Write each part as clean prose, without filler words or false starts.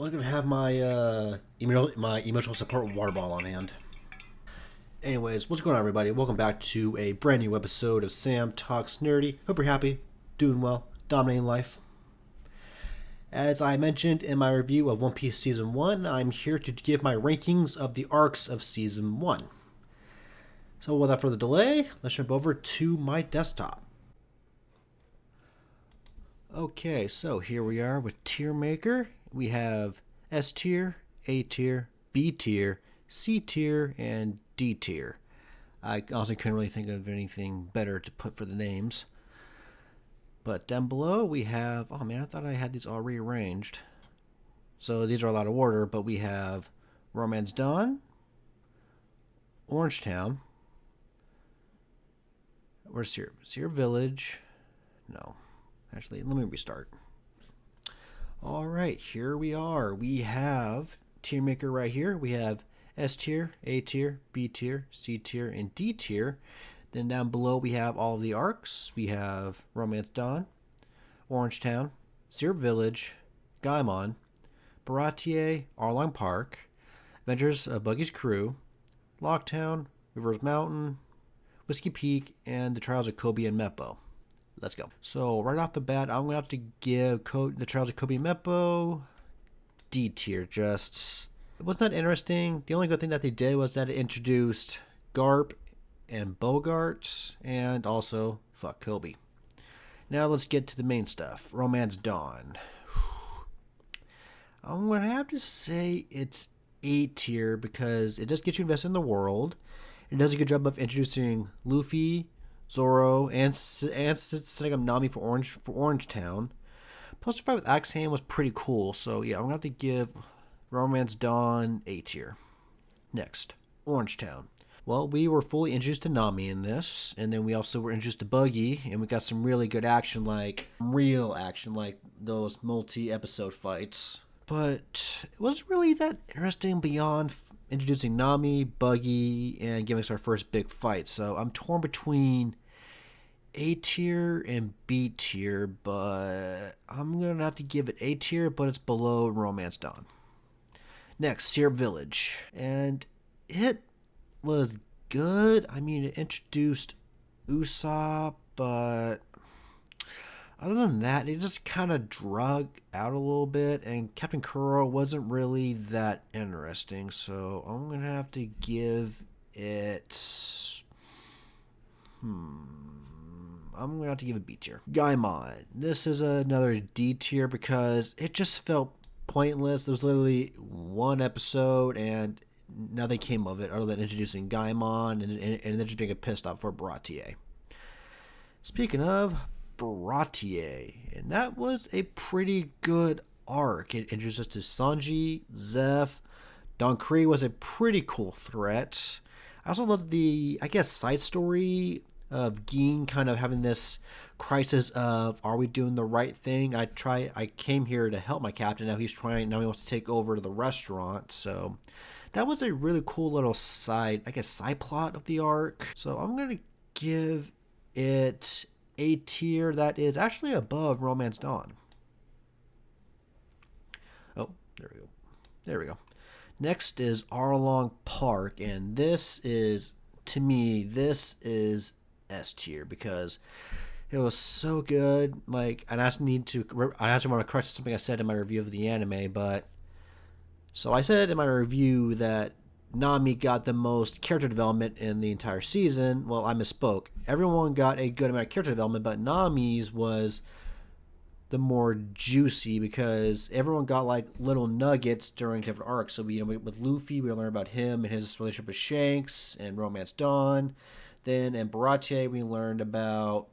I was gonna have my my emotional support water bottle on hand. Anyways, what's going on, everybody? Welcome back to a brand new episode of Sam Talks Nerdy. Hope you're happy, doing well, dominating life. As I mentioned in my review of One Piece Season 1, I'm here to give my rankings of the arcs of Season 1. So without further delay, let's jump over to my desktop. Okay, so here we are with Tier Maker. We have S tier, A tier, B tier, C tier, and D tier. I honestly couldn't really think of anything better to put for the names. But down below we have, oh man, I thought I had these all rearranged. So these are a lot of order, but we have Romance Dawn, Orangetown, where's Seer Village? No. Actually, let me restart. All right, here we are. We have Tier Maker right here. We have S tier, A tier, B tier, C tier, and D tier. Then down below we have all of the arcs. We have Romance Dawn, Orangetown, Syrup Village, Gaimon, Baratier, Arlong Park, Adventures of Buggy's Crew, Locktown, Rivers Mountain, Whiskey Peak, and the Trials of Kobe and Meppo. Let's go. So right off the bat, I'm going to have to give the Trials of Kobe and Meppo D tier. Just, it wasn't that interesting. The only good thing that they did was that it introduced Garp and Bogart, and also fuck Kobe. Now let's get to the main stuff. Romance Dawn. I'm going to have to say it's A tier because it does get you invested in the world. It does a good job of introducing Luffy, Zoro, and setting up Nami for Orangetown. Plus, the fight with Axe Hand was pretty cool. So yeah, I'm gonna have to give Romance Dawn A tier. Next, Orangetown. Well, we were fully introduced to Nami in this, and then we also were introduced to Buggy, and we got some really good action, like real action, like those multi-episode fights. But it wasn't really that interesting beyond introducing Nami, Buggy, and giving us our first big fight. So I'm torn between A tier and B tier, but I'm going to have to give it A tier, but it's below Romance Dawn. Next, Syrup Village. And it was good. I mean, it introduced Usopp, but other than that, it just kind of drug out a little bit, and Captain Kuro wasn't really that interesting, so I'm going to have to give it... I'm going to have to give it B tier. Gaimon. This is another D tier because it just felt pointless. There was literally one episode, and nothing came of it other than introducing Gaimon and then just being a pissed off for Baratier. Speaking of Baratier, and that was a pretty good arc. It introduced us to Sanji, Zeph, Don Cree was a pretty cool threat. I also loved the, I guess, side story of Geen kind of having this crisis of, are we doing the right thing? I came here to help my captain. Now he wants to take over the restaurant. So that was a really cool little side plot of the arc. So I'm going to give it A tier. That is actually above Romance Dawn. Oh, there we go. Next is Arlong Park, and this is S tier because it was so good. Like, and I actually want to correct something I said in my review of the anime, but so I said in my review that Nami got the most character development in the entire season. Well, I misspoke. Everyone got a good amount of character development, but Nami's was the more juicy because everyone got like little nuggets during different arcs. So with Luffy, we learned about him and his relationship with Shanks and Romance Dawn. Then in Baratier, we learned about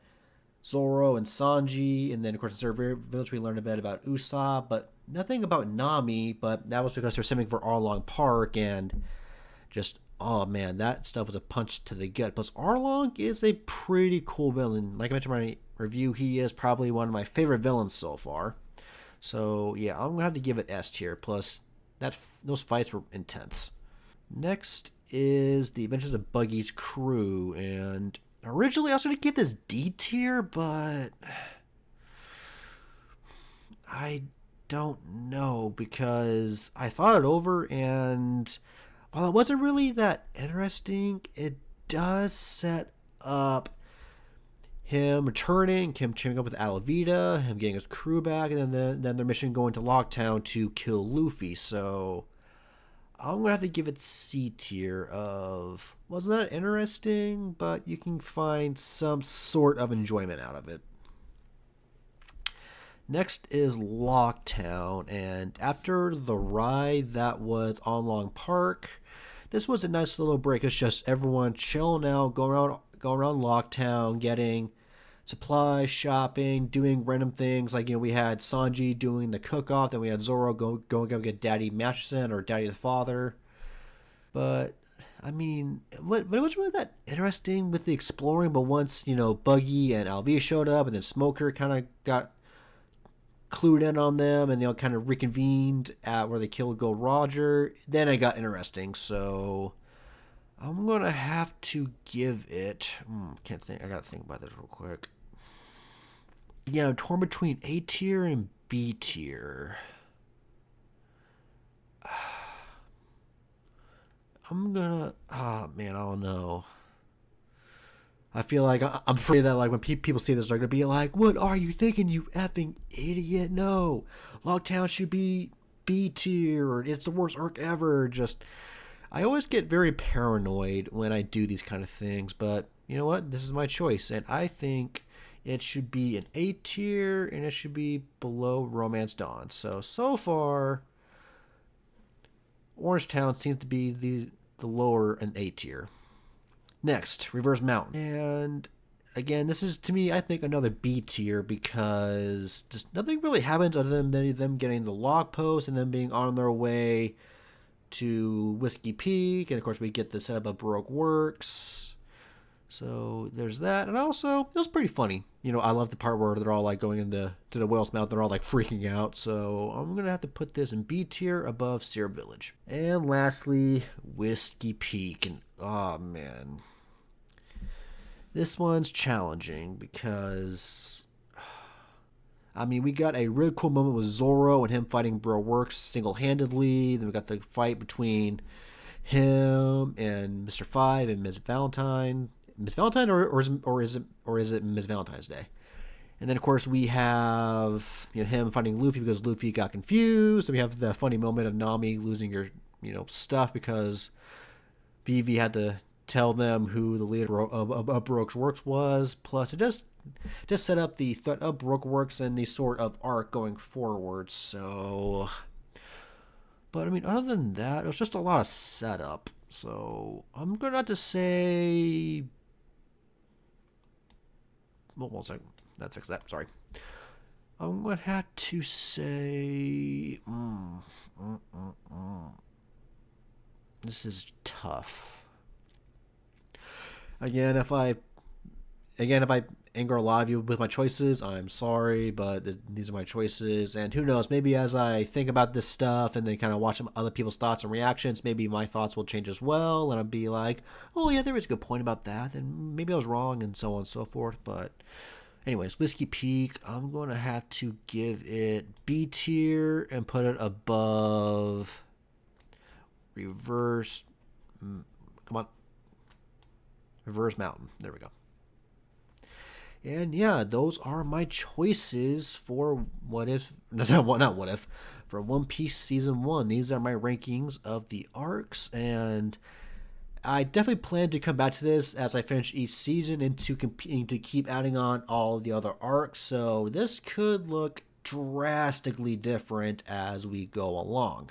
Zoro and Sanji, and then of course in Syrup Village we learned a bit about Usopp, but nothing about Nami. But that was because they're saving for Arlong Park, and just, oh man, that stuff was a punch to the gut. Plus, Arlong is a pretty cool villain. Like I mentioned in my review, he is probably one of my favorite villains so far. So yeah, I'm gonna have to give it S tier. Plus, those fights were intense. Next is the Adventures of Buggy's Crew, and originally I was gonna give this D tier, but I don't know because I thought it over, and while it wasn't really that interesting, it does set up him returning, him teaming up with Alavita, him getting his crew back, and then their mission going to Locktown to kill Luffy. So I'm gonna have to give it C tier. Of wasn't that interesting, but you can find some sort of enjoyment out of it. Next is Locktown, and after the ride that was on Long Park, this was a nice little break. It's just everyone chilling out, going around Locktown, getting supplies, shopping, doing random things. Like, we had Sanji doing the cook-off, then we had Zoro going get Daddy Masterson or Daddy the Father. But I mean, what it was really that interesting with the exploring. But once Buggy and Alvia showed up, and then Smoker kind of got clued in on them, and they all kind of reconvened at where they killed Gold Roger, then it got interesting. So I'm gonna have to give it. Can't think. I gotta think about this real quick. Yeah, I'm torn between A tier and B tier. I'm gonna. Man, I don't know. I feel like I'm afraid that like when people see this, they're gonna be like, "What are you thinking, you effing idiot? No, Locktown should be B tier, or it's the worst arc ever." Just, I always get very paranoid when I do these kind of things, but you know what? This is my choice, and I think it should be an A tier, and it should be below Romance Dawn. So far, Orange Town seems to be the lower and A tier. Next, Reverse Mountain. And again, this is, to me, I think another B tier because just nothing really happens other than them getting the log post and them being on their way to Whiskey Peak. And of course, we get the setup of Baroque Works. So there's that. And also, it was pretty funny. I love the part where they're all like going into the whale's mouth. They're all like freaking out. So I'm going to have to put this in B tier above Syrup Village. And lastly, Whiskey Peak. And oh man, this one's challenging because we got a really cool moment with Zoro and him fighting Bro Works single-handedly. Then we got the fight between him and Mr. Five and Ms. Valentine. Ms. Valentine, or is it Ms. Valentine's Day? And then of course we have him fighting Luffy because Luffy got confused. Then we have the funny moment of Nami losing her stuff because Vivi had to tell them who the leader of Baroque Works was. Plus, it just set up the threat of Baroque Works and the sort of arc going forward. So, but other than that, it was just a lot of setup. So I'm gonna have to say. Well, one second. Let's fix that. Sorry. I'm gonna have to say. This is tough. Again, if I anger a lot of you with my choices, I'm sorry, but these are my choices. And who knows, maybe as I think about this stuff and then kind of watch some other people's thoughts and reactions, maybe my thoughts will change as well. And I'll be like, oh yeah, there was a good point about that. And maybe I was wrong and so on and so forth. But anyways, Whiskey Peak, I'm going to have to give it B tier and put it above Reverse Mountain. There we go. And yeah, those are my choices for for One Piece Season 1. These are my rankings of the arcs, and I definitely plan to come back to this as I finish each season and to keep adding on all the other arcs. So this could look drastically different as we go along.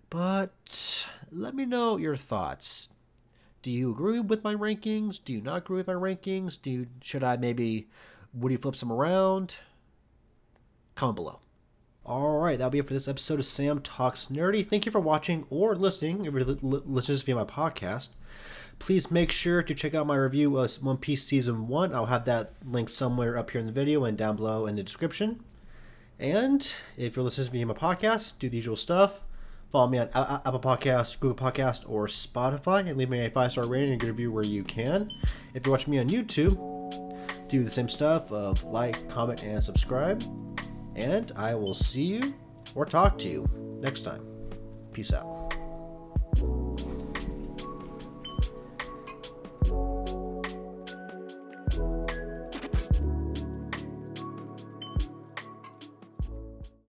But let me know your thoughts. Do you agree with my rankings? Do you not agree with my rankings? Should I maybe woody flip some around? Comment below. Alright, that'll be it for this episode of Sam Talks Nerdy. Thank you for watching or listening, if you're listening via my podcast. Please make sure to check out my review of One Piece Season 1. I'll have that linked somewhere up here in the video and down below in the description. And if you're listening via my podcast, do the usual stuff. Follow me on Apple Podcasts, Google Podcasts, or Spotify, and leave me a 5-star rating and a good review where you can. If you're watching me on YouTube, do the same stuff of like, comment, and subscribe. And I will see you or talk to you next time. Peace out.